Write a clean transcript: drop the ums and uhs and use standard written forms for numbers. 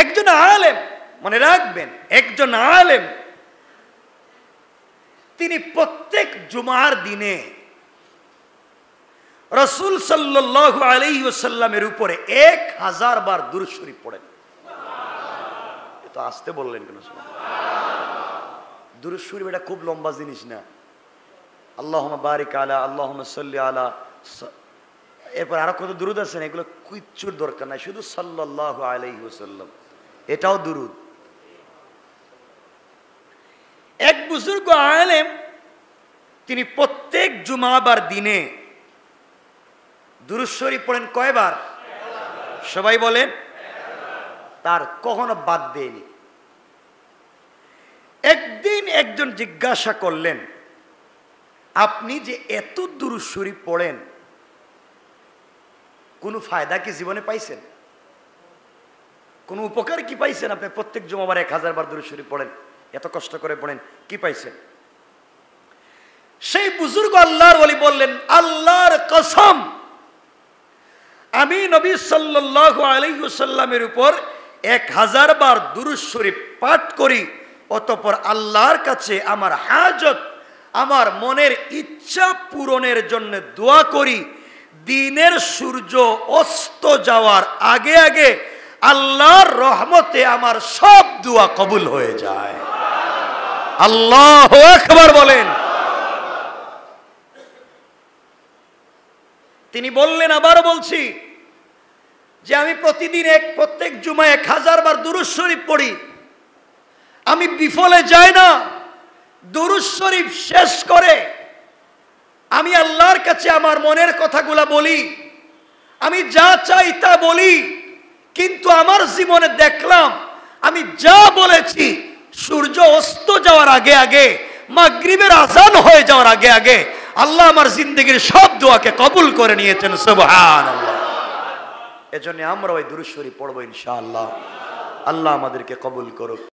একজন আলেম, মনে রাখবেন, একজন আলেম তিনি প্রত্যেক জুমার দিনে রাসূল সাল্লাল্লাহু আলাইহি ওয়াসাল্লামের উপরে 1000 বার দুরূদ শরীফ পড়েন। তো আসতে বললেন কেন? দুরূদ শরীফ এটা খুব লম্বা জিনিস না। আল্লাহুম্মা বারিক আলা, আল্লাহুম্মা সাল্লি আলা, এরপর আরো কত দুরূদ আছে, এগুলো কিচ্ছুর দরকার নাই, শুধু সাল্লাল্লাহু আলাইহি ওয়াসাল্লাম, এটাও দুরূদ। এক বুজুর্গ আলেম তিনি প্রত্যেক জুমাবার দিনে দুরূদ শরীফ পড়েন কয়বার? সবাই বলেন। তার কখনো বাদ দেয়নি। একদিন একজন জিজ্ঞাসা করলেন, আপনি যে এত দুরূদ শরীফ পড়েন, কোনো ফায়দা কি জীবনে পাইছেন? কোনো উপকার কি পাইছেন? আপনি প্রত্যেক জুমাবার 1000 বার দুরূদ শরীফ পড়েন, এত কষ্ট করে পড়েন, কি পাইছেন? সেই বুজুর্গ আল্লাহর ওলি বললেন, আল্লাহর কসম, আমি নবী সাল্লাল্লাহু আলাইহি ওয়াসাল্লামের উপর 1000 বার দুরূদ শরীফ পাঠ করি, অতঃপর আল্লাহর কাছে আমার হাজত, আমার মনের ইচ্ছা পূরণের জন্য দোয়া করি। দিনের সূর্য অস্ত যাওয়ার আগে আগে আল্লাহর রহমতে আমার সব দোয়া কবুল হয়ে যায়। আল্লাহু আকবার বলেন। তিনি বললেন, আবার বলছি, যে আমি প্রতিদিন প্রত্যেক জুমায় 1000 বার দুরূদ শরীফ পড়ি, আমি বিফলে যাই না। দুরূদ শরীফ শেষ করে আমি আল্লাহর কাছে আমার মনের কথাগুলা বলি, আমি যা চাই তা বলি, কিন্তু আমার জীবনে দেখলাম আমি যা বলেছি সূর্য অস্ত যাওয়ার আগে আগে, মাগরিবের আযান হয়ে যাওয়ার আগে আগে আল্লাহ আমার জিন্দেগীর সব দোয়াকে কবুল করে নিয়েছেন। সুবহানাল্লাহ। এজন্য আমরা ওই দুরূদ শরীফ পড়বো ইনশাআল্লাহ। আল্লাহ আমাদেরকে কবুল করুক।